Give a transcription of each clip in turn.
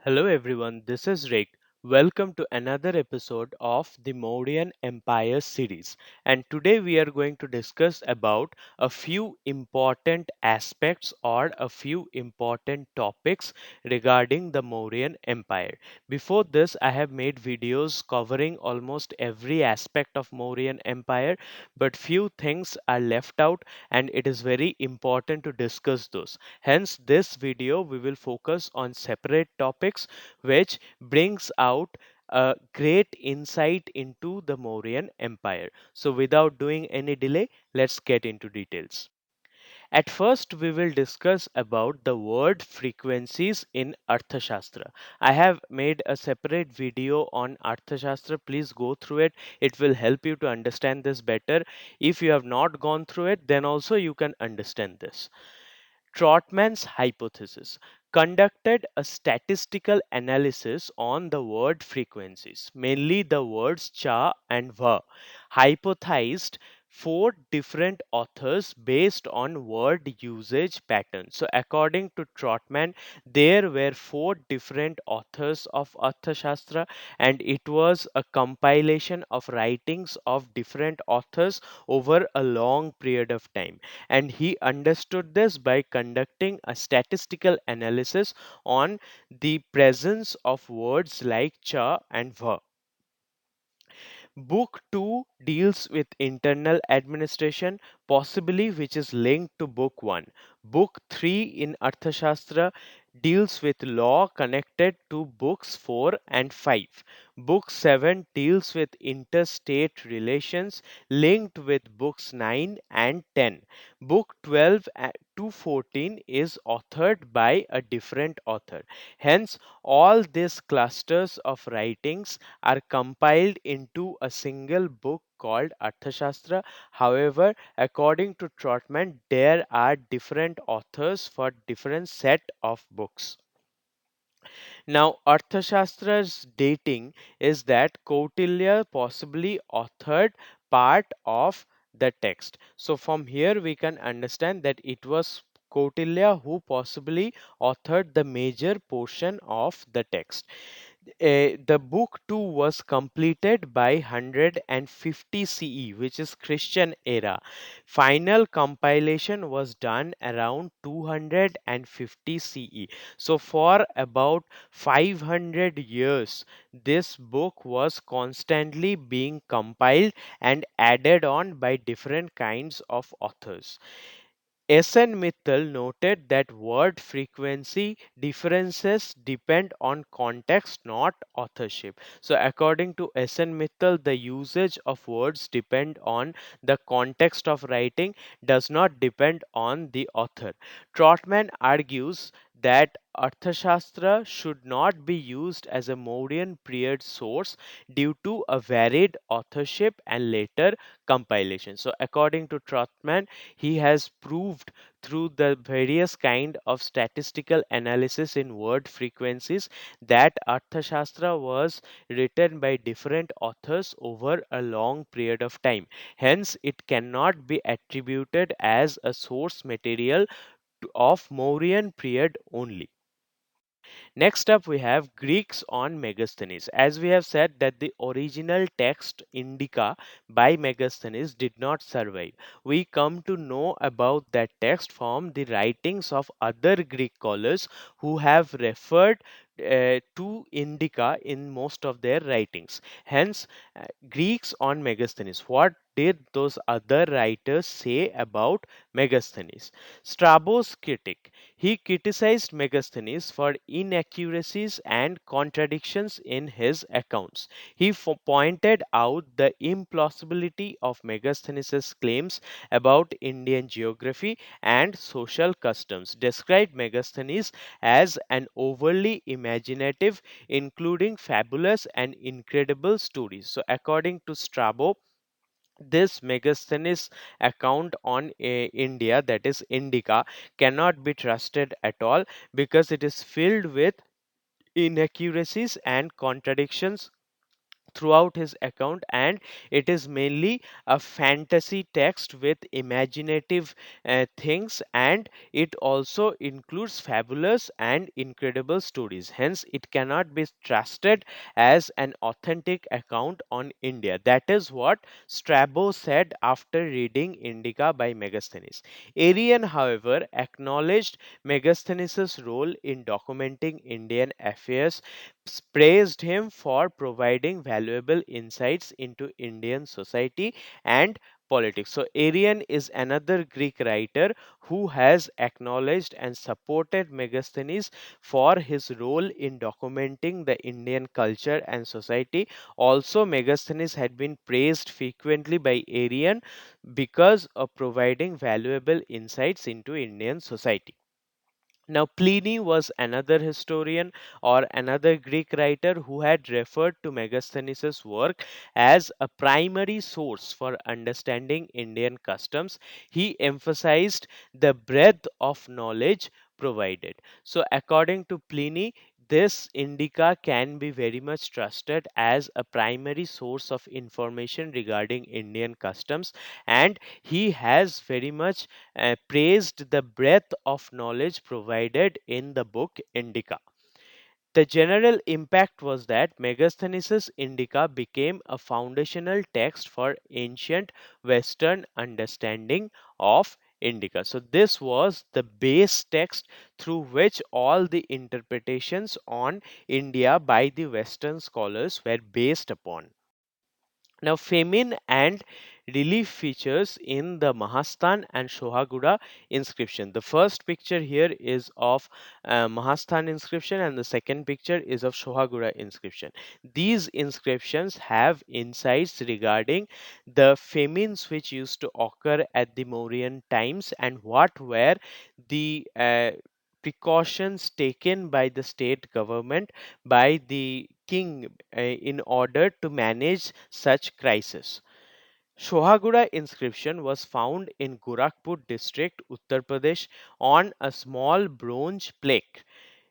Hello everyone, this is Rick. Welcome to another episode of the Mauryan Empire series. And today we are going to discuss about a few important aspects or a few important topics regarding the Mauryan Empire. Before this, I have made videos covering almost every aspect of Mauryan Empire, but few things are left out and it is very important to discuss those. Hence, this video we will focus on separate topics which brings out a great insight into the Mauryan Empire. So, without doing any delay, let's get into details. At first, we will discuss about the word frequencies in Arthashastra. I have made a separate video on Arthashastra. Please go through it. It will help you to understand this better. If you have not gone through it, then also you can understand this. Trotman's hypothesis conducted a statistical analysis on the word frequencies, mainly the words cha and va, hypothesized four different authors based on word usage patterns. So, according to Trotman, there were four different authors of Arthashastra, and it was a compilation of writings of different authors over a long period of time, and he understood this by conducting a statistical analysis on the presence of words like cha and va. Book 2 deals with internal administration, possibly which is linked to Book 1. Book 3 in Arthashastra deals with law connected to Books 4 and 5. Book 7 deals with interstate relations linked with Books 9 and 10. Book 12 to 14 is authored by a different author. Hence, all these clusters of writings are compiled into a single book called Arthashastra. However, according to Trotman, there are different authors for different set of books. Now, Arthashastra's dating is that Kautilya possibly authored part of the text. So, from here we can understand that it was Kautilya who possibly authored the major portion of the text. The book 2 was completed by 150 CE, which is Christian era. Final compilation was done around 250 CE. So, for about 500 years, this book was constantly being compiled and added on by different kinds of authors. SN Mittal noted that word frequency differences depend on context, not authorship. So, according to SN Mittal, the usage of words depend on the context of writing, does not depend on the author. Trotman argues that Arthashastra should not be used as a Mauryan period source due to a varied authorship and later compilation. So, according to Trotman, he has proved through the various kind of statistical analysis in word frequencies that Arthashastra was written by different authors over a long period of time. Hence, it cannot be attributed as a source material of Mauryan period only. Next up, we have Greeks on Megasthenes. As we have said that the original text Indica by Megasthenes did not survive. We come to know about that text from the writings of other Greek scholars who have referred to Indica in most of their writings. Hence, Greeks on Megasthenes. What did those other writers say about Megasthenes? Strabo's critic. He criticized Megasthenes for inaccuracies and contradictions in his accounts. He pointed out the implausibility of Megasthenes' claims about Indian geography and social customs, described Megasthenes as an overly imaginative, including fabulous and incredible stories. So, according to Strabo, this Megasthenes account on India, that is Indica, cannot be trusted at all because it is filled with inaccuracies and contradictions throughout his account, and it is mainly a fantasy text with imaginative things, and it also includes fabulous and incredible stories. Hence it cannot be trusted as an authentic account on India. That is what Strabo said after reading Indica by Megasthenes. Arian, however, acknowledged Megasthenes' role in documenting Indian affairs, praised him for providing valuable insights into Indian society and politics. So, Arian is another Greek writer who has acknowledged and supported Megasthenes for his role in documenting the Indian culture and society. Also, Megasthenes had been praised frequently by Arian because of providing valuable insights into Indian society. Now, Pliny was another historian or another Greek writer who had referred to Megasthenes' work as a primary source for understanding Indian customs. He emphasized the breadth of knowledge provided. So, according to Pliny, this indica can be very much trusted as a primary source of information regarding Indian customs, and he has very much praised the breadth of knowledge provided in the book Indica. The general impact was that Megasthenes' Indica became a foundational text for ancient Western understanding of Indica. So, this was the base text through which all the interpretations on India by the Western scholars were based upon. Now, famine and relief features in the Mahastan and Shohagura inscription. The first picture here is of Mahastan inscription, and the second picture is of Shohagura inscription. These inscriptions have insights regarding the famines which used to occur at the Mauryan times and what were the precautions taken by the state government, by the king, in order to manage such crisis. Shohagura inscription was found in Gorakhpur district, Uttar Pradesh, on a small bronze plaque.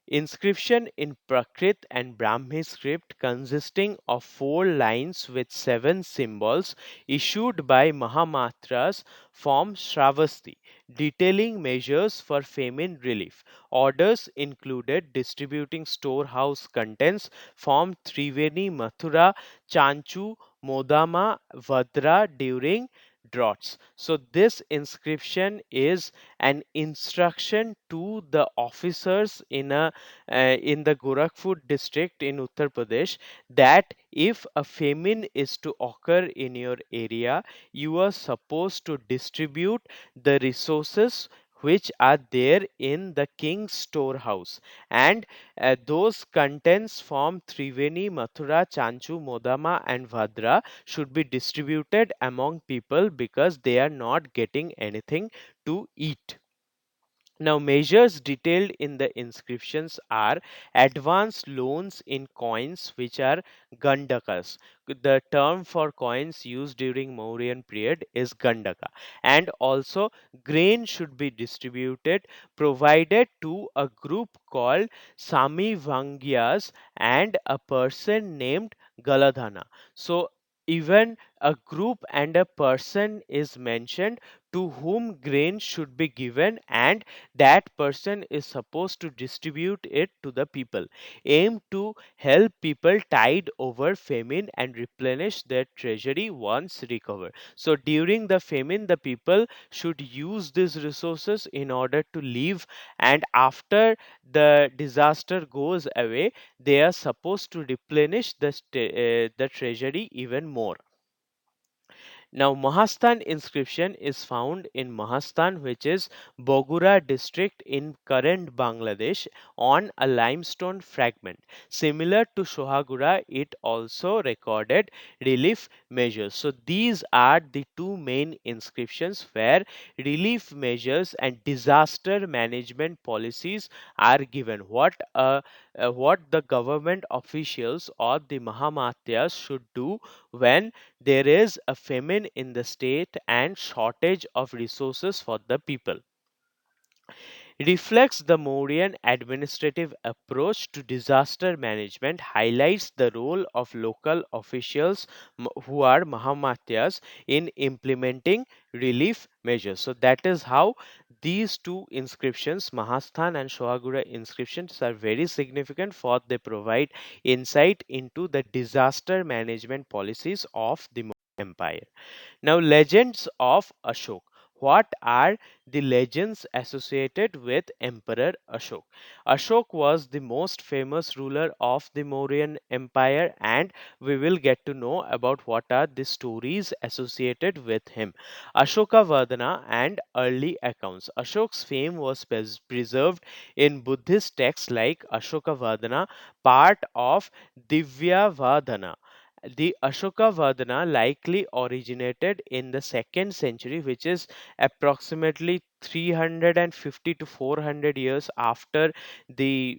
Inscription in Prakrit and Brahmi script consisting of 4 lines with 7 symbols issued by Mahamatras form Shravasti, detailing measures for famine relief. Orders included distributing storehouse contents from Triveni, Mathura, Chanchu, Modama, Vadra during droughts. So this inscription is an instruction to the officers in the Gorakhpur district in Uttar Pradesh that if a famine is to occur in your area, you are supposed to distribute the resources which are there in the king's storehouse, and those contents from Triveni, Mathura, Chanchu, Modama and Vadra should be distributed among people because they are not getting anything to eat. Now, measures detailed in the inscriptions are advance loans in coins, which are gandakas. The term for coins used during Mauryan period is gandaka, and also grain should be distributed, provided to a group called Samivangyas and a person named Galadhana. So, even a group and a person is mentioned to whom grain should be given, and that person is supposed to distribute it to the people, aim to help people tide over famine and replenish their treasury once recovered. So during the famine the people should use these resources in order to live, and after the disaster goes away they are supposed to replenish the treasury even more. Now, Mahastan inscription is found in Mahastan, which is Bogura district in current Bangladesh, on a limestone fragment. Similar to Shohagura, it also recorded relief measures. So, these are the two main inscriptions where relief measures and disaster management policies are given. What the government officials or the Mahamatyas should do when there is a famine in the state and shortage of resources for the people. reflects the Mauryan administrative approach to disaster management, highlights the role of local officials who are Mahamatyas in implementing relief measures. So that is how these two inscriptions, Mahasthan and Shohagura inscriptions, are very significant for they provide insight into the disaster management policies of the empire. Now, legends of Ashok. What are the legends associated with Emperor Ashok? Ashok was the most famous ruler of the Mauryan Empire, and we will get to know about what are the stories associated with him. Ashoka Vardhana and early accounts. Ashok's fame was preserved in Buddhist texts like Ashoka Vardhana, part of Divya Vardhana. The Ashoka Vardhana likely originated in the 2nd century, which is approximately 350 to 400 years after the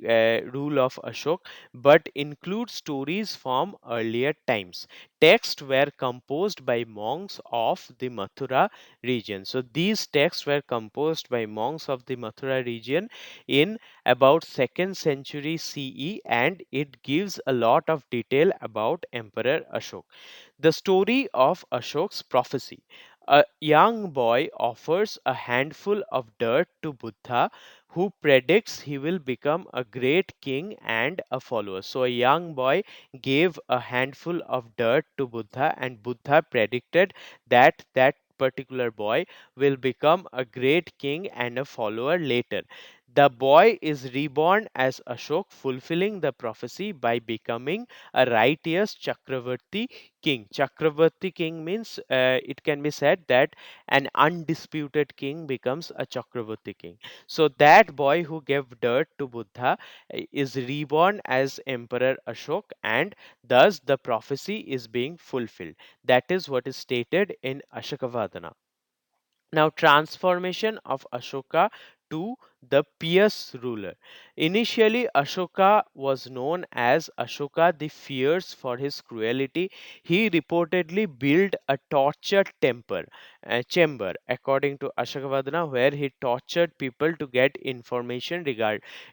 rule of Ashok, but includes stories from earlier times. Texts were composed by monks of the Mathura region. So these texts were composed by monks of the Mathura region in about 2nd century CE, and it gives a lot of detail about Emperor Ashok. The story of Ashok's prophecy. A young boy offers a handful of dirt to Buddha, who predicts he will become a great king and a follower. So, a young boy gave a handful of dirt to Buddha, and Buddha predicted that that particular boy will become a great king and a follower later. The boy is reborn as Ashok, fulfilling the prophecy by becoming a righteous Chakravarti king. Chakravarti king means it can be said that an undisputed king becomes a Chakravarti king. So that boy who gave dirt to Buddha is reborn as Emperor Ashok, and thus the prophecy is being fulfilled. That is what is stated in Ashokavadana. Now, transformation of Ashoka to the pious ruler. Initially, Ashoka was known as Ashoka the Fierce for his cruelty. He reportedly built a torture chamber, according to Ashokavadana, where he tortured people to get information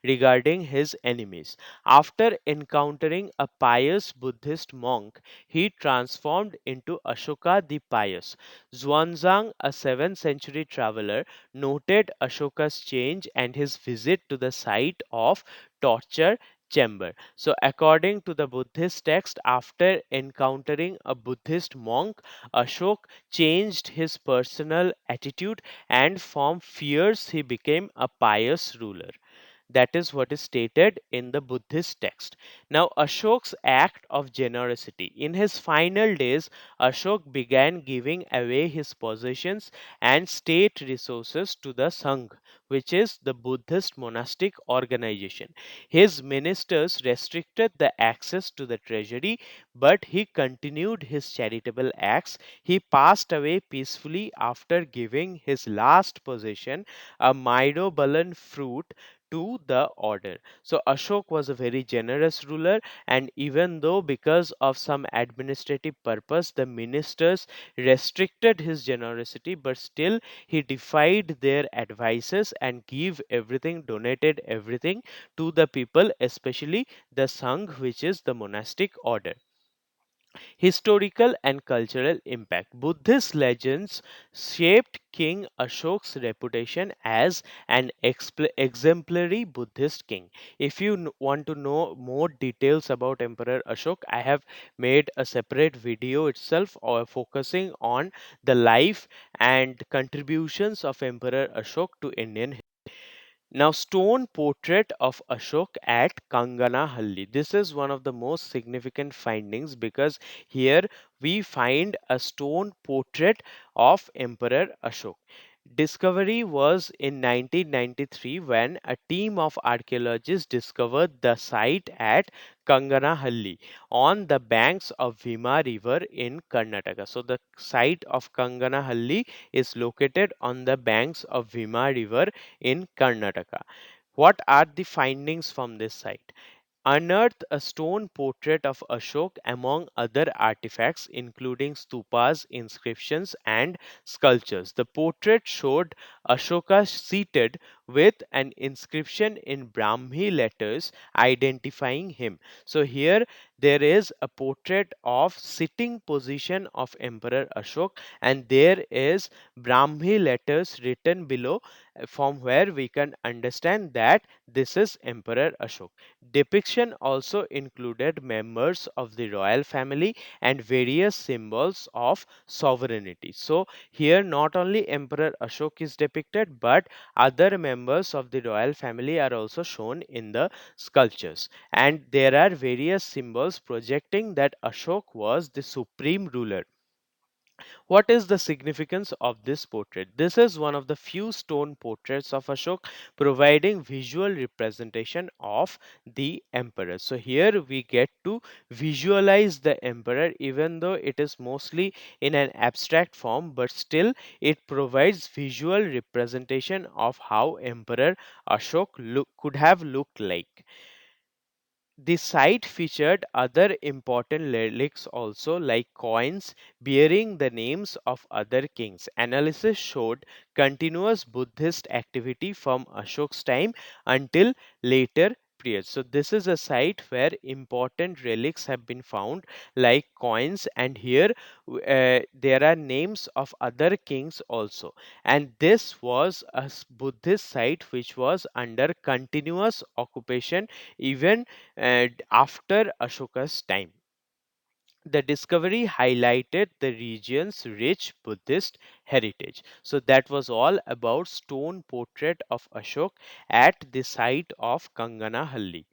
regarding his enemies. After encountering a pious Buddhist monk, he transformed into Ashoka the Pious. Xuanzang, a 7th century traveler, noted Ashoka's change and his visit to the site of torture chamber. So, according to the Buddhist text, after encountering a Buddhist monk, Ashok changed his personal attitude, and from fierce he became a pious ruler. That is what is stated in the Buddhist text. Now, Ashok's act of generosity. In his final days, Ashok began giving away his possessions and state resources to the Sangh, which is the Buddhist monastic organization. His ministers restricted the access to the treasury, but he continued his charitable acts. He passed away peacefully after giving his last possession, a Myrobalan fruit, to the order. So Ashok was a very generous ruler, and even though because of some administrative purpose the ministers restricted his generosity, but still he defied their advices and gave everything, donated everything to the people, especially the Sangh, which is the monastic order. Historical and cultural impact. Buddhist legends shaped King Ashok's reputation as an exemplary Buddhist king. If you want to know more details about Emperor Ashok, I have made a separate video itself focusing on the life and contributions of Emperor Ashok to Indian. Now, stone portrait of Ashok at Kanganahalli. This is one of the most significant findings because here we find a stone portrait of Emperor Ashok. Discovery was in 1993 when a team of archaeologists discovered the site at Kanganahalli on the banks of Bhima River in Karnataka. So the site of Kanganahalli is located on the banks of Bhima River in Karnataka. What are the findings from this site? Unearthed a stone portrait of Ashok among other artifacts, including stupas, inscriptions, and sculptures. The portrait showed Ashoka seated with an inscription in Brahmi letters identifying him. So here there is a portrait of sitting position of Emperor Ashok, and there is Brahmi letters written below, from where we can understand that this is Emperor Ashok. Depiction also included members of the royal family and various symbols of sovereignty. So here not only Emperor Ashok is depicted, but other members of the royal family are also shown in the sculptures. And there are various symbols projecting that Ashok was the supreme ruler. What is the significance of this portrait? This is one of the few stone portraits of Ashok providing visual representation of the emperor. So here we get to visualize the emperor, even though it is mostly in an abstract form, but still it provides visual representation of how Emperor Ashok could have looked like. The site featured other important relics also, like coins bearing the names of other kings. Analysis showed continuous Buddhist activity from Ashok's time until later periods. So this is a site where important relics have been found, like coins, and here there are names of other kings also. And this was a Buddhist site which was under continuous occupation even and after Ashoka's time. The discovery highlighted the region's rich Buddhist heritage. So that was all about stone portrait of Ashok at the site of Kanganahalli.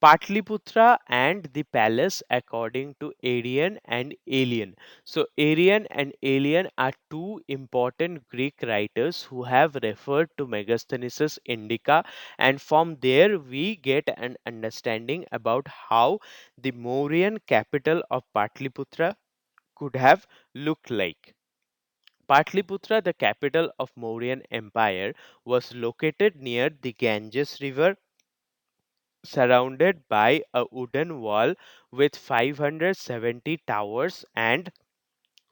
Patliputra and the palace according to Arian and Aelian. So, Arian and Aelian are two important Greek writers who have referred to Megasthenes' Indica, and from there we get an understanding about how the Mauryan capital of Patliputra could have looked like. Patliputra, the capital of Mauryan Empire, was located near the Ganges River, surrounded by a wooden wall with 570 towers and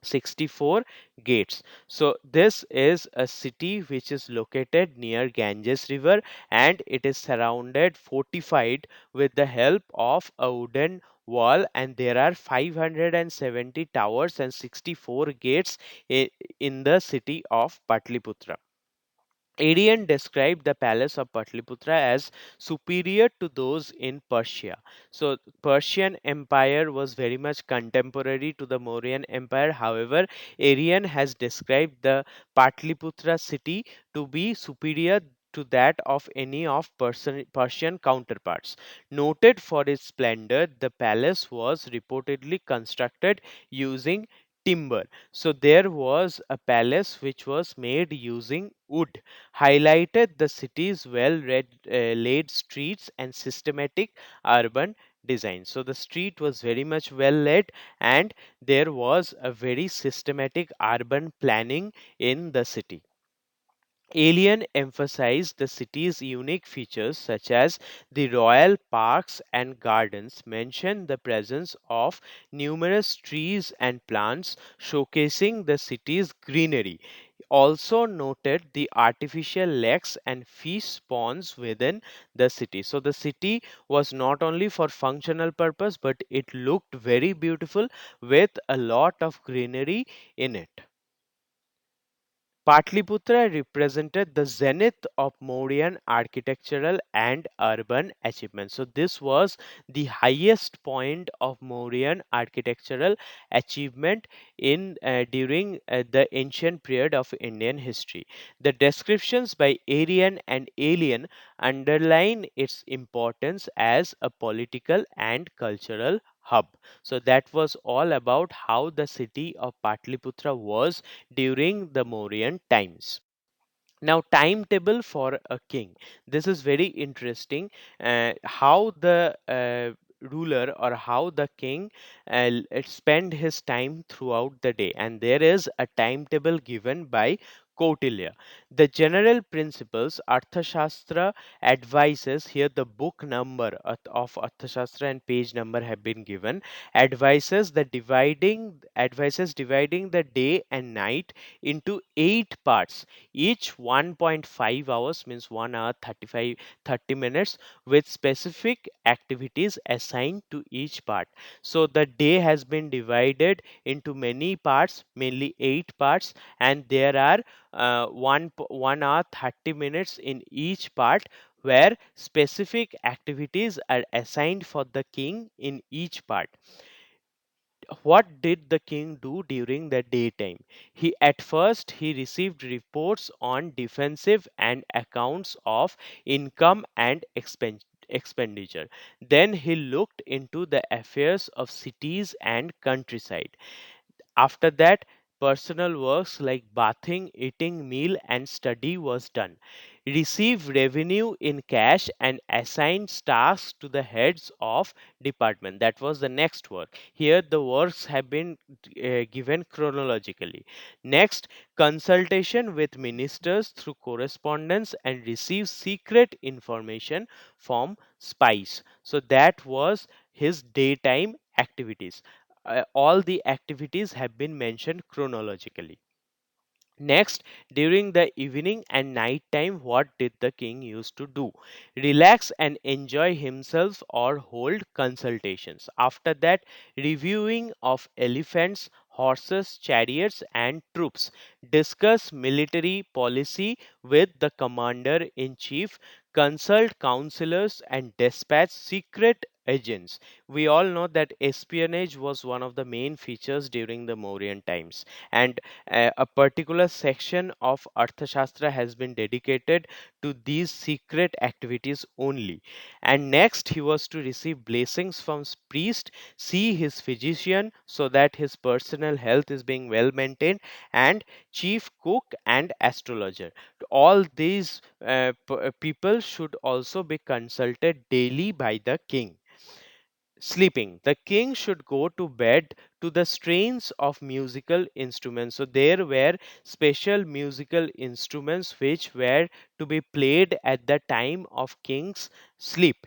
64 gates. So this is a city which is located near Ganges River, and it is surrounded, fortified with the help of a wooden wall, and there are 570 towers and 64 gates in the city of Patliputra. Arian described the palace of Patliputra as superior to those in Persia. So, Persian Empire was very much contemporary to the Mauryan Empire. However, Arian has described the Patliputra city to be superior to that of any of Persian counterparts. Noted for its splendor, the palace was reportedly constructed using timber. So there was a palace which was made using wood, highlighted the city's laid streets and systematic urban design. So the street was very much well laid, and there was a very systematic urban planning in the city. Alien emphasized the city's unique features such as the royal parks and gardens, mentioned the presence of numerous trees and plants showcasing the city's greenery. Also noted the artificial lakes and fish ponds within the city. So the city was not only for functional purpose, but it looked very beautiful with a lot of greenery in it. Patliputra represented the zenith of Mauryan architectural and urban achievements. So, this was the highest point of Mauryan architectural achievement in during the ancient period of Indian history. The descriptions by Arian and Alien underline its importance as a political and cultural hub. So, that was all about how the city of Patliputra was during the Mauryan times. Now, timetable for a king. This is very interesting. How the ruler or how the king spend his time throughout the day, and there is a timetable given by Kautilya. The general principles Arthashastra advises here, the book number of Arthashastra and page number have been given, advises dividing the day and night into 8 parts, each 1.5 hours, means 1 hour 30 minutes, with specific activities assigned to each part. So the day has been divided into many parts, mainly 8 parts, and there are 1 hour 30 minutes in each part, where specific activities are assigned for the king in each part. What did the king do during the daytime? He received reports on defensive and accounts of income and expenditure. Then he looked into the affairs of cities and countryside. After that, personal works like bathing, eating meal and study was done. Receive revenue in cash and assign tasks to the heads of department. That was the next work. Here the works have been given chronologically. Next, consultation with ministers through correspondence and receive secret information from spies. So that was his daytime activities. All the activities have been mentioned chronologically. Next, during the evening and night time, what did the king used to do? Relax and enjoy himself or hold consultations. After that, reviewing of elephants, horses, chariots, and troops. Discuss military policy with the commander in chief. Consult counselors and dispatch secret agents. We all know that espionage was one of the main features during the Mauryan times, and a particular section of Arthashastra has been dedicated to these secret activities only. And next, he was to receive blessings from priest, see his physician so that his personal health is being well maintained, and chief cook and astrologer. All these people should also be consulted daily by the king. Sleeping, the king should go to bed to the strains of musical instruments. So there were special musical instruments which were to be played at the time of king's sleep,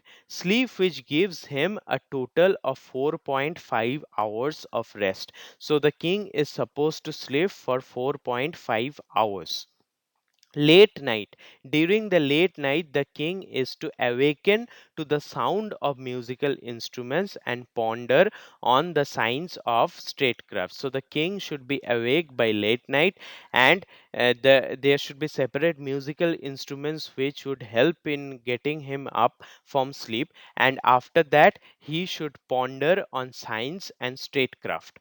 which gives him a total of 4.5 hours of rest. So the king is supposed to sleep for 4.5 hours. Late night. During the late night, the king is to awaken to the sound of musical instruments and ponder on the signs of statecraft. So the king should be awake by late night, and there should be separate musical instruments which would help in getting him up from sleep. And after that, he should ponder on science and statecraft.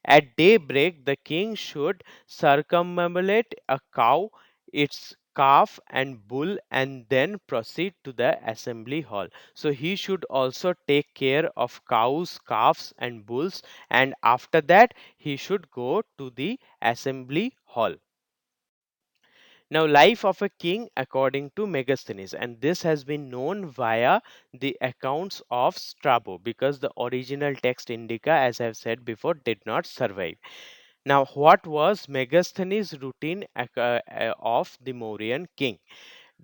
At daybreak, the king should circumambulate a cow, its calf, and bull, and then proceed to the assembly hall. So he should also take care of cows, calves, and bulls, and after that, he should go to the assembly hall. Now, life of a king according to Megasthenes, and this has been known via the accounts of Strabo, because the original text Indica, as I have said before, did not survive. Now, what was Megasthenes' routine of the Mauryan king?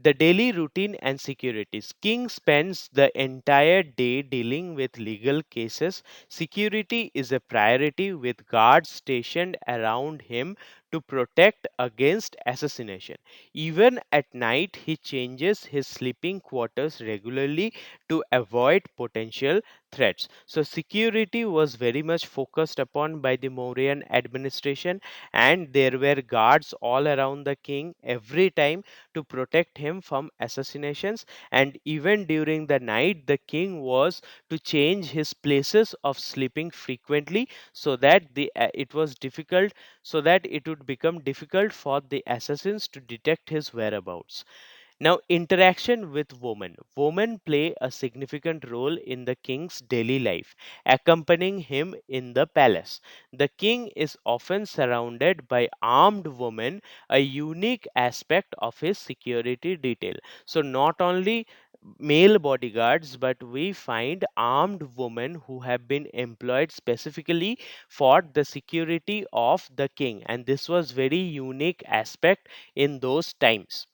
The daily routine and securities. King spends the entire day dealing with legal cases. Security is a priority, with guards stationed around him to protect against assassination. Even at night, he changes his sleeping quarters regularly to avoid potential threats. So, security was very much focused upon by the Mauryan administration, and there were guards all around the king every time to protect him from assassinations. And even during the night, the king was to change his places of sleeping frequently, so that it was difficult so that it would become difficult for the assassins to detect his whereabouts. Now, interaction with women. Women play a significant role in the king's daily life, accompanying him in the palace. The king is often surrounded by armed women, a unique aspect of his security detail. So, not only male bodyguards, but we find armed women who have been employed specifically for the security of the king, and this was very unique aspect in those times.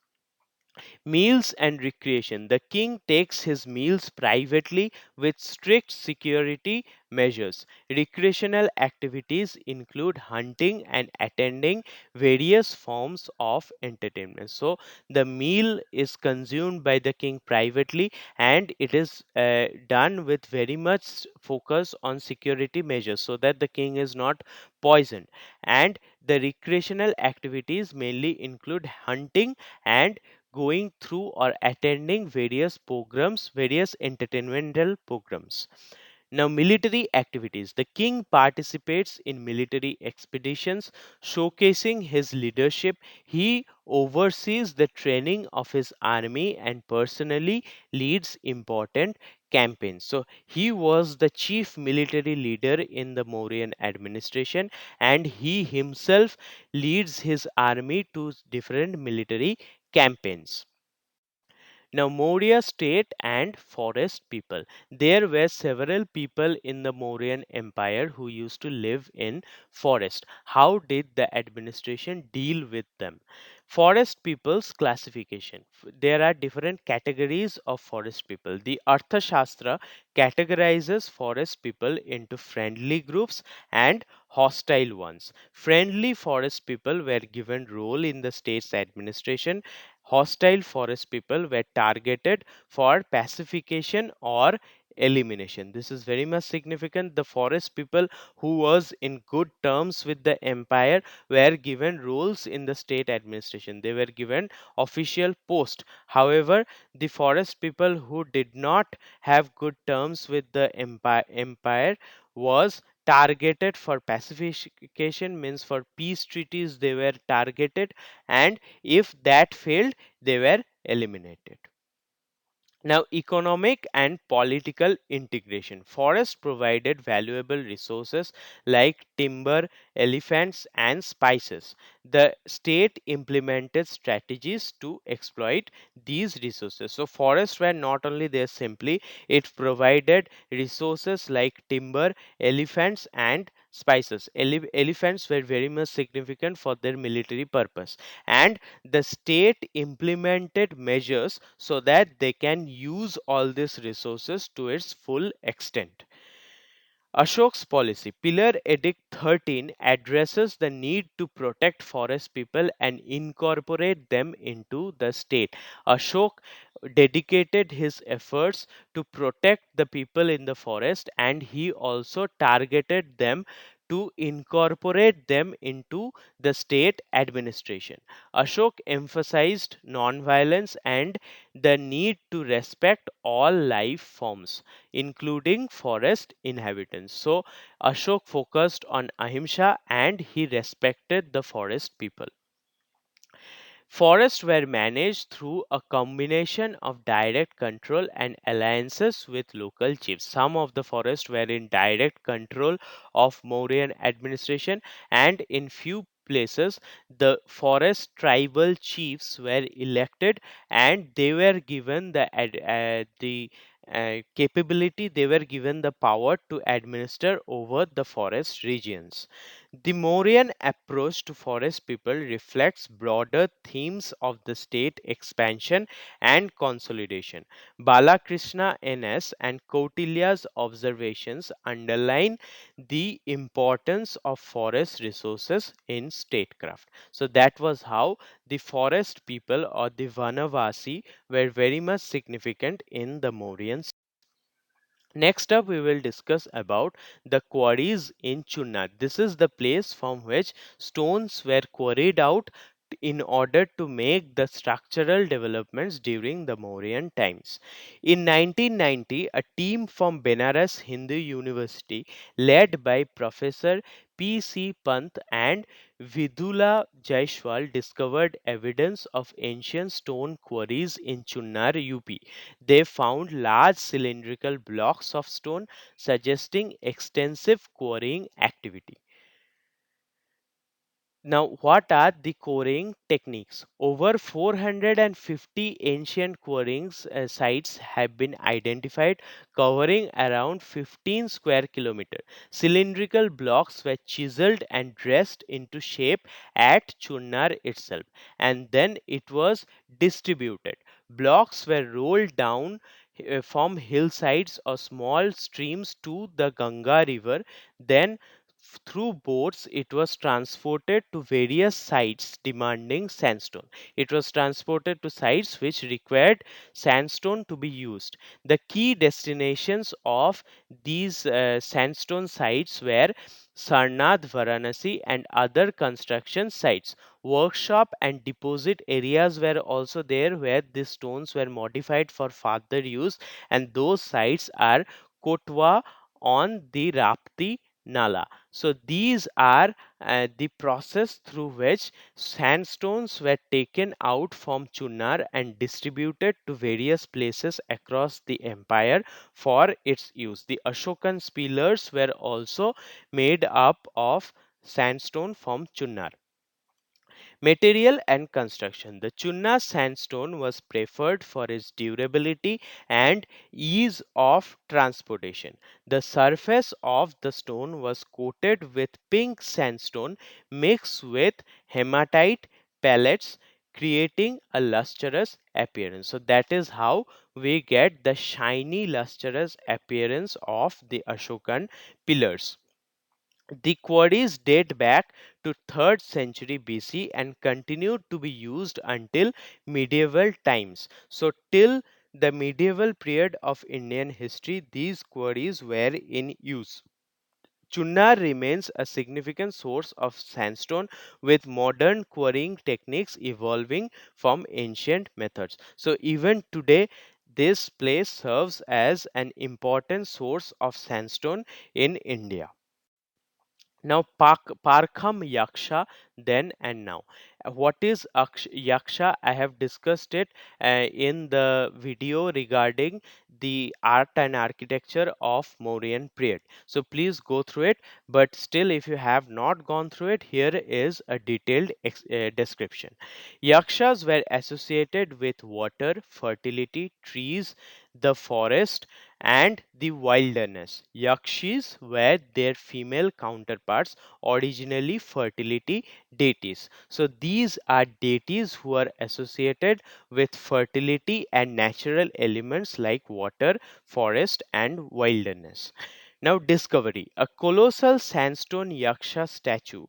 Meals and recreation. The king takes his meals privately with strict security measures. Recreational activities include hunting and attending various forms of entertainment. So, the meal is consumed by the king privately, and it is done with very much focus on security measures so that the king is not poisoned. And the recreational activities mainly include hunting and going through or attending various programs, various entertainmental programs. Now, military activities. The king participates in military expeditions, showcasing his leadership. He oversees the training of his army and personally leads important campaigns. So, he was the chief military leader in the Mauryan administration, and he himself leads his army to different military campaigns. Now, Maurya state and forest people. There were several people in the Mauryan Empire who used to live in forest. How did the administration deal with them? Forest people's classification. There are different categories of forest people. The Arthashastra categorizes forest people into friendly groups and hostile ones. Friendly forest people were given role in the state's administration. Hostile forest people were targeted for pacification or elimination. This is very much significant. The forest people who was in good terms with the empire were given roles in the state administration. They were given official post. However, the forest people who did not have good terms with the empire was targeted for pacification, means for peace treaties they were targeted, and if that failed, they were eliminated. Now, economic and political integration. Forest provided valuable resources like timber, elephants, and spices. The state implemented strategies to exploit these resources. So, forests were not only there simply, it provided resources like timber, elephants, and spices. Elephants were very much significant for their military purpose, and the state implemented measures so that they can use all these resources to its full extent. Ashok's policy, Pillar Edict 13, addresses the need to protect forest people and incorporate them into the state. Ashok dedicated his efforts to protect the people in the forest, and he also targeted them to incorporate them into the state administration. Ashok emphasized nonviolence and the need to respect all life forms, including forest inhabitants. So, Ashok focused on ahimsa and he respected the forest people. Forests were managed through a combination of direct control and alliances with local chiefs. Some of the forests were in direct control of Mauryan administration, and in few places the forest tribal chiefs were elected, and they were given the capability, they were given the power to administer over the forest regions. The Mauryan approach to forest people reflects broader themes of the state expansion and consolidation. Balakrishna NS and Kautilya's observations underline the importance of forest resources in statecraft. So that was how the forest people or the Vanavasi were very much significant in the Mauryan. Next up, we will discuss about the quarries in Chunar. This is the place from which stones were quarried out in order to make the structural developments during the Mauryan times. In 1990, a team from Benares Hindu University, led by Professor P.C. Pant and Vidula Jaiswal, discovered evidence of ancient stone quarries in Chunar, UP. They found large cylindrical blocks of stone, suggesting extensive quarrying activity. Now, what are the quarrying techniques? Over 450 ancient quarrying sites have been identified, covering around 15 square kilometers. Cylindrical blocks were chiseled and dressed into shape at Chunar itself, and then it was distributed. Blocks were rolled down from hillsides or small streams to the Ganga River, then through boats it was transported to various sites demanding sandstone. It was transported to sites which required sandstone to be used. The key destinations of these sandstone sites were Sarnath, Varanasi, and other construction sites. Workshop and deposit areas were also there where these stones were modified for further use, and those sites are Kotwa on the Rapti Nala. So these are the process through which sandstones were taken out from Chunar and distributed to various places across the empire for its use. The Ashokan pillars were also made up of sandstone from Chunar. Material and construction. The Chunna sandstone was preferred for its durability and ease of transportation. The surface of the stone was coated with pink sandstone mixed with hematite pellets, creating a lustrous appearance. So that is how we get the shiny lustrous appearance of the Ashokan pillars. The quarries date back to 3rd century BC and continued to be used until medieval times. So, till the medieval period of Indian history, these quarries were in use. Chunnar remains a significant source of sandstone, with modern quarrying techniques evolving from ancient methods. So, even today, this place serves as an important source of sandstone in India. Now, Parkham Yaksha, then and now. What is Yaksha? I have discussed it in the video regarding the art and architecture of Mauryan period. So please go through it. But still, if you have not gone through it, here is a detailed description. Yakshas were associated with water, fertility, trees, the forest, and the wilderness. Yakshis were their female counterparts, originally fertility deities. So these are deities who are associated with fertility and natural elements like water, forest, and wilderness. Now, discovery. A colossal sandstone Yaksha statue,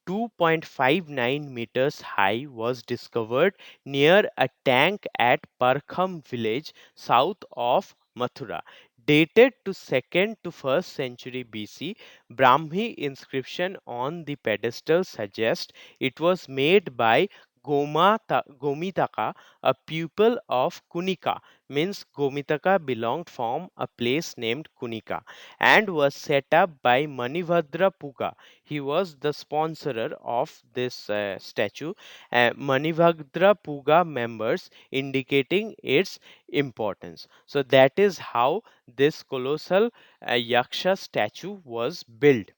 2.59 meters high, was discovered near a tank at Parkham village south of Mathura. Dated to 2nd to 1st century BC, Brahmi inscription on the pedestal suggests it was made by Gomitaka, a pupil of Kunika. Means Gomitaka belonged from a place named Kunika and was set up by Manivadra Puga. He was the sponsorer of this statue. Manivadra Puga members, indicating its importance. So that is how this colossal Yaksha statue was built.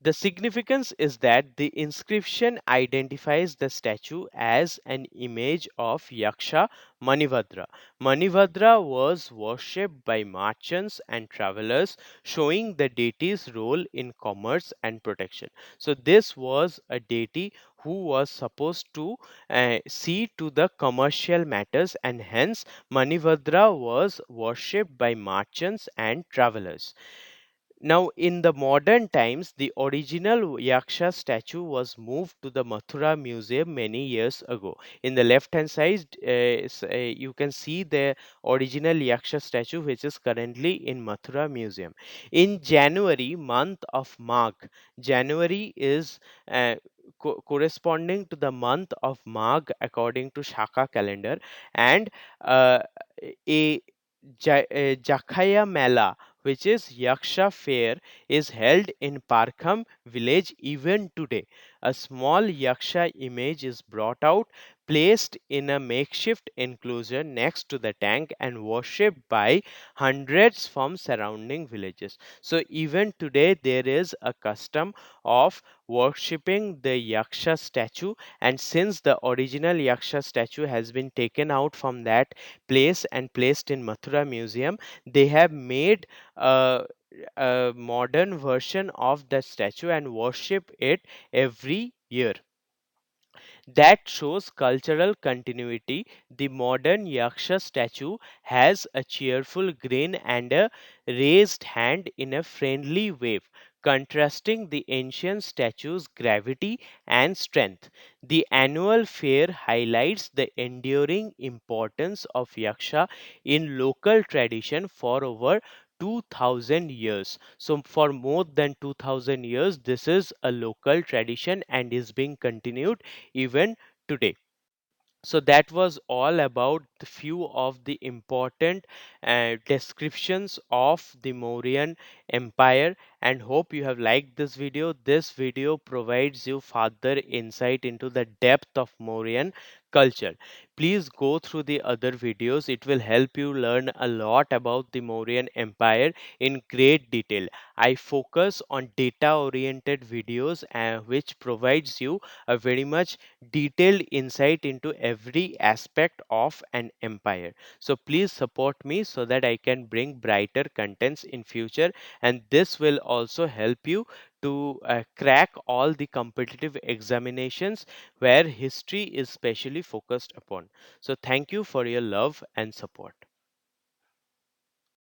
The significance is that the inscription identifies the statue as an image of Yaksha Manivadra. Manivadra was worshipped by merchants and travelers, showing the deity's role in commerce and protection. So, this was a deity who was supposed to see to the commercial matters, and hence Manivadra was worshipped by merchants and travelers. Now, in the modern times, the original Yaksha statue was moved to the Mathura Museum many years ago. In the left hand side, you can see the original Yaksha statue, which is currently in Mathura Museum. In January, month of Magh, January is corresponding to the month of Magh according to Shaka calendar, and uh, a Jakhaya Mela, which is Yaksha fair, is held in Parkham village even today. A small Yaksha image is brought out, placed in a makeshift enclosure next to the tank and worshipped by hundreds from surrounding villages. So even today there is a custom of worshipping the Yaksha statue, and since the original Yaksha statue has been taken out from that place and placed in Mathura Museum, they have made a modern version of that statue and worship it every year. That shows cultural continuity. The modern Yaksha statue has a cheerful grin and a raised hand in a friendly wave, contrasting the ancient statue's gravity and strength. The annual fair highlights the enduring importance of Yaksha in local tradition for over 2000 years. So, for more than 2000 years, this is a local tradition and is being continued even today. So that was all about the few of the important descriptions of the Mauryan Empire, and hope you have liked this video. This video provides you further insight into the depth of Mauryan culture. Please go through the other videos. It will help you learn a lot about the Mauryan Empire in great detail. I focus on data oriented videos which provides you a very much detailed insight into every aspect of an empire. So please support me so that I can bring brighter contents in future, and this will also help you to crack all the competitive examinations where history is specially focused upon. So thank you for your love and support.